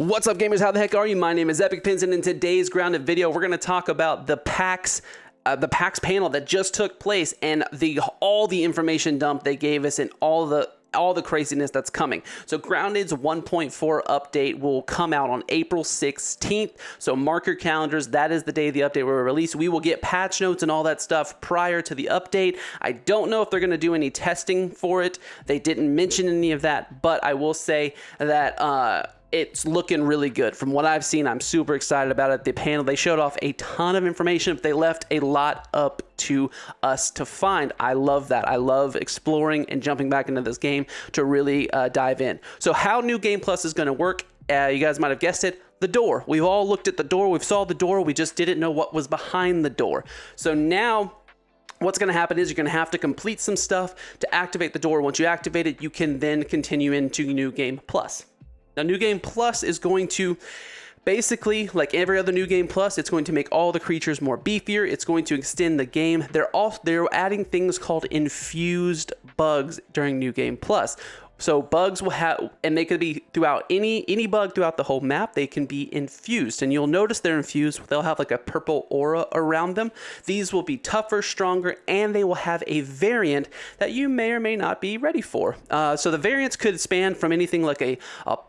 What's up, gamers? How the heck are you? My name is Epic Pins, and in today's Grounded video, we're going to talk about the PAX panel that just took place and all the information dump they gave us and all the craziness that's coming. So Grounded's 1.4 update will come out on April 16th. So mark your calendars. That is the day the update will release. We will get patch notes and all that stuff prior to the update. I don't know if they're going to do any testing for it. They didn't mention any of that, but I will say that it's looking really good. From what I've seen, I'm super excited about it. The panel, they showed off a ton of information, but they left a lot up to us to find. I love that. I love exploring and jumping back into this game to really dive in. So how New Game Plus is going to work, you guys might have guessed it, the door. We've all looked at the door. We've saw the door. We just didn't know what was behind the door. So now what's going to happen is you're going to have to complete some stuff to activate the door. Once you activate it, you can then continue into New Game Plus. Now, New Game Plus is going to basically, like every other New Game Plus, it's going to make all the creatures more beefier. It's going to extend the game. They're adding things called infused bugs during New Game Plus. So bugs will have, and they could be throughout any bug throughout the whole map. They can be infused, and you'll notice they're infused. They'll have like a purple aura around them. These will be tougher, stronger, and they will have a variant that you may or may not be ready for. So the variants could span from anything like a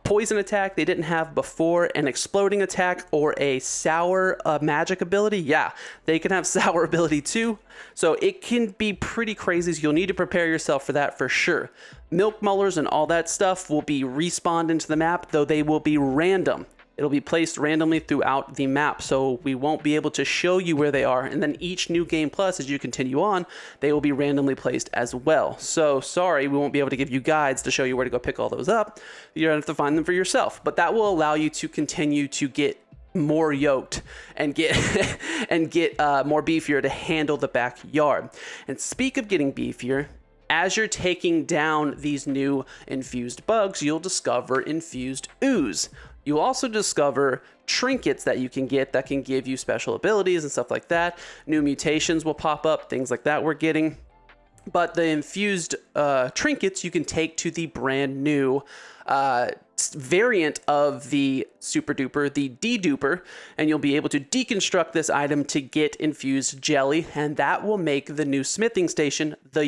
poison attack they didn't have before, an exploding attack, or a sour magic ability. Yeah, they can have sour ability too. So it can be pretty crazy. So you'll need to prepare yourself for that for sure. Milk mullers and all that stuff will be respawned into the map, though they will be random. It'll be placed randomly throughout the map, so we won't be able to show you where they are. And then each New Game Plus, as you continue on, they will be randomly placed as well. So sorry, we won't be able to give you guides to show you where to go pick all those up. You're going to have to find them for yourself. But that will allow you to continue to get more yoked and get more beefier to handle the backyard. And speak of getting beefier, as you're taking down these new infused bugs, you'll discover infused ooze. You also discover trinkets that you can get that can give you special abilities and stuff like that. New mutations will pop up, things like that we're getting. But the infused trinkets you can take to the brand new variant of the super duper, the de-duper, and you'll be able to deconstruct this item to get infused jelly, and that will make the new smithing station the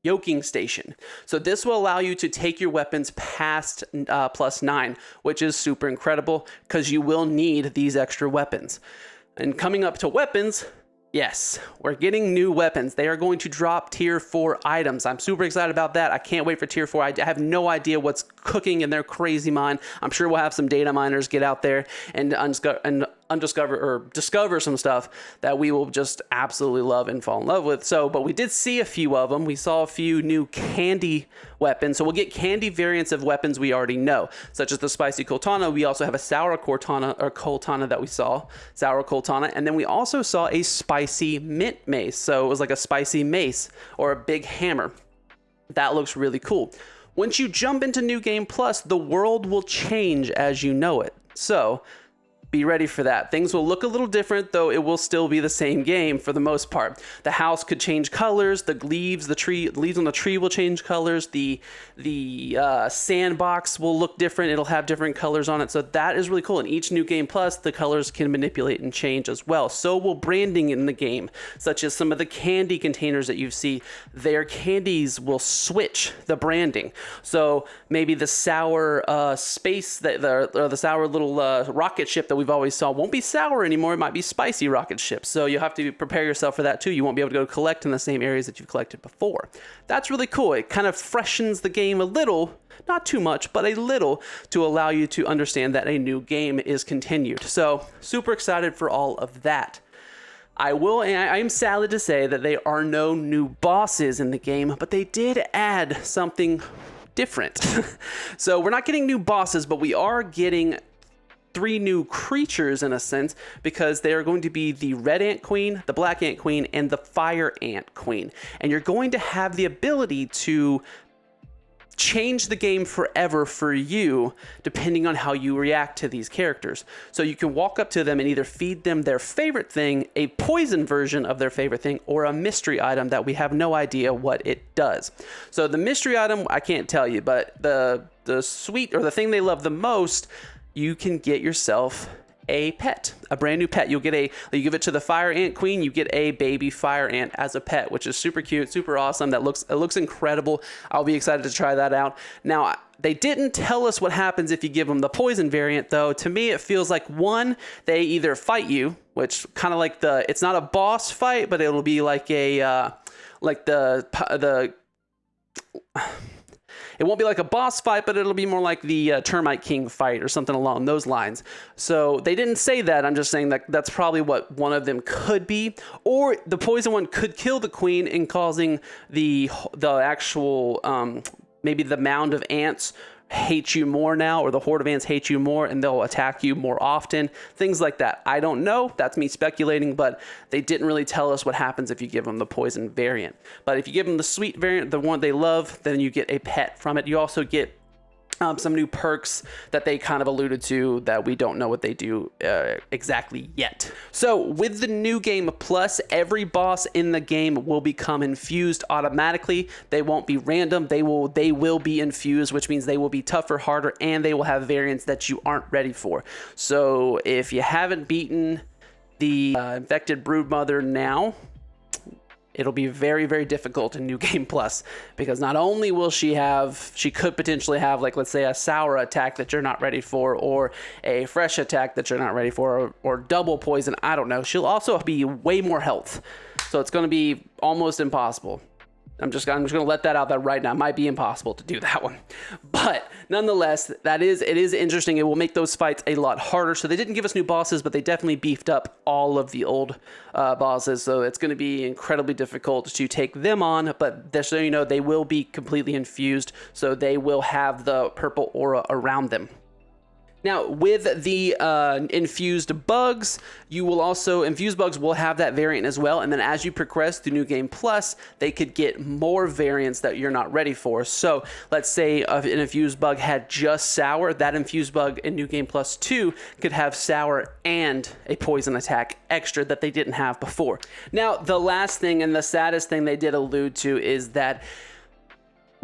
yoking station. So this will allow you to take your weapons past +9, which is super incredible because you will need these extra weapons. And coming up to weapons, yes, we're getting new weapons. They are going to drop tier 4 items. I'm super excited about that. I can't wait for tier 4. I have no idea what's cooking in their crazy mind. I'm sure we'll have some data miners get out there and discover some stuff that we will just absolutely love and fall in love with. But we did see a few of them. We saw a few new candy weapons. So we'll get candy variants of weapons we already know, such as the spicy Coltana. We also have a sour Coltana that we saw, sour Coltana. And then we also saw a spicy mint mace. So it was like a spicy mace or a big hammer. That looks really cool. Once you jump into New Game Plus, the world will change as you know it. So be ready for that. Things will look a little different, though it will still be the same game for the most part. The house could change colors, the leaves on the tree will change colors, the sandbox will look different, it'll have different colors on it, so that is really cool. In each New Game Plus, the colors can manipulate and change as well. So will branding in the game, such as some of the candy containers that you see, their candies will switch the branding. So maybe the sour the sour little rocket ship that we've always saw won't be sour anymore. It might be spicy rocket ships. So you'll have to prepare yourself for that too. You won't be able to go collect in the same areas that you've collected before. That's really cool. It kind of freshens the game a little, not too much, but a little, to allow you to understand that a new game is continued. So super excited for all of that. I am sad to say that there are no new bosses in the game, but they did add something different. So we're not getting new bosses, but we are getting 3 new creatures in a sense, because they are going to be the red ant queen, the black ant queen, and the fire ant queen. And you're going to have the ability to change the game forever for you depending on how you react to these characters. So you can walk up to them and either feed them their favorite thing, a poison version of their favorite thing, or a mystery item that we have no idea what it does. So the mystery item, I can't tell you, but the sweet, or the thing they love the most, you can get yourself a pet, a brand new pet. You give it to the fire ant queen, you get a baby fire ant as a pet, which is super cute, super awesome. It looks incredible. I'll be excited to try that out. Now, they didn't tell us what happens if you give them the poison variant, though. To me, it feels like, one, they either fight you, which kind of like it's not a boss fight, but it'll be like a it won't be like a boss fight, but it'll be more like the Termite King fight or something along those lines. So they didn't say that. I'm just saying that that's probably what one of them could be. Or the poison one could kill the queen in causing the actual, maybe the mound of ants hate you more now, or the horde of ants hate you more and they'll attack you more often, things like that. I don't know, that's me speculating, but they didn't really tell us what happens if you give them the poison variant. But if you give them the sweet variant, the one they love, then you get a pet from it. You also get some new perks that they kind of alluded to that we don't know what they do exactly yet. So with the new game plus, every boss in the game will become infused automatically. They won't be random. They will be infused, which means they will be tougher, harder, and they will have variants that you aren't ready for. So if you haven't beaten the infected broodmother now, it'll be very, very difficult in New Game Plus, because not only will she could potentially have, like, let's say a sour attack that you're not ready for, or a fresh attack that you're not ready for, or double poison, I don't know. She'll also be way more health. So it's going to be almost impossible. I'm just going to let that out there right now. It might be impossible to do that one. But nonetheless, it is interesting. It will make those fights a lot harder. So they didn't give us new bosses, but they definitely beefed up all of the old bosses. So it's going to be incredibly difficult to take them on. But just so you know, they will be completely infused. So they will have the purple aura around them. Now, with the infused bugs, infused bugs will have that variant as well. And then as you progress through New Game Plus, they could get more variants that you're not ready for. So let's say an infused bug had just sour. That infused bug in New Game Plus 2 could have sour and a poison attack extra that they didn't have before. Now, the last thing and the saddest thing they did allude to is that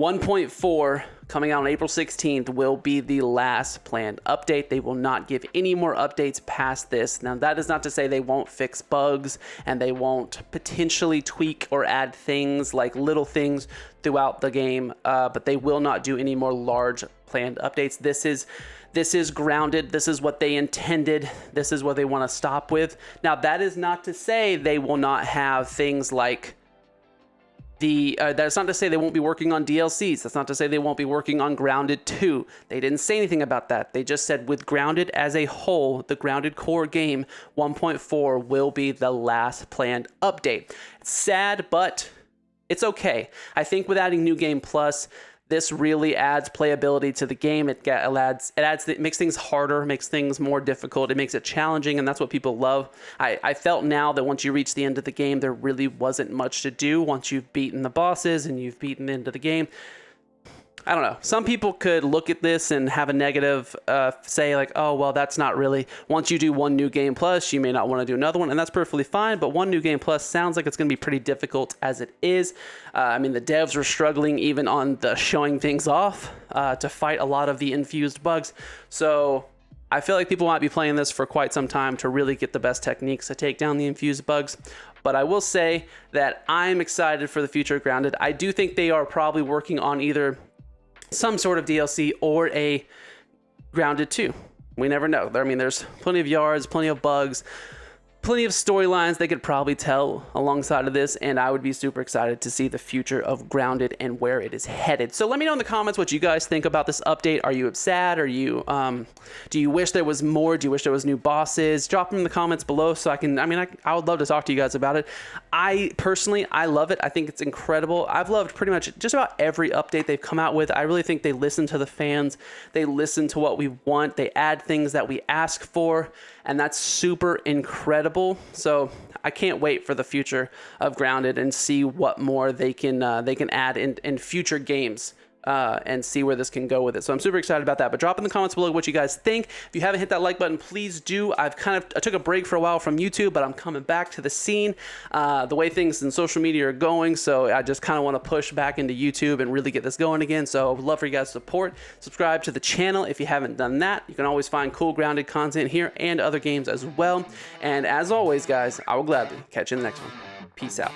1.4 coming out on April 16th will be the last planned update. They will not give any more updates past this. Now, that is not to say they won't fix bugs and they won't potentially tweak or add things like little things throughout the game, but they will not do any more large planned updates. This is grounded. This is what they intended. This is what they want to stop with. Now, that is not to say they will not have things like that's not to say they won't be working on DLCs. That's not to say they won't be working on Grounded 2. They didn't say anything about that. They just said with Grounded as a whole, the Grounded core game, 1.4 will be the last planned update. It's sad, but it's okay. I think with adding New Game Plus, this really adds playability to the game. It makes things harder, makes things more difficult. It makes it challenging, and that's what people love. I felt now that once you reach the end of the game, there really wasn't much to do once you've beaten the bosses and you've beaten the end of the game. I don't know. Some people could look at this and have a negative say like, oh, well, that's not really. Once you do one New Game Plus, you may not want to do another one, and that's perfectly fine. But one New Game Plus sounds like it's going to be pretty difficult as it is. I mean, the devs were struggling even on the showing things off to fight a lot of the infused bugs. So I feel like people might be playing this for quite some time to really get the best techniques to take down the infused bugs. But I will say that I'm excited for the future of Grounded. I do think they are probably working on either some sort of DLC or a Grounded 2. We never know. I mean, there's plenty of yards, plenty of bugs, plenty of storylines they could probably tell alongside of this, and I would be super excited to see the future of Grounded and where it is headed. So let me know in the comments what you guys think about this update. Are you sad? Are you do you wish there was more? Do you wish there was new bosses? Drop them in the comments below so I would love to talk to you guys about it. I love it. I think it's incredible. I've loved pretty much just about every update they've come out with. I really think they listen to the fans. They listen to what we want. They add things that we ask for, and that's super incredible. So I can't wait for the future of Grounded and see what more they can add in future games and see where this can go with it. So I'm super excited about that. But drop in the comments below what you guys think. If you haven't hit that like button, please do. I took a break for a while from YouTube, but I'm coming back to the scene. The way things in social media are going, so I just kind of want to push back into YouTube and really get this going again. So I would love for you guys to support. Subscribe to the channel if you haven't done that. You can always find cool grounded content here and other games as well. And as always, guys, I will gladly catch you in the next one. Peace out.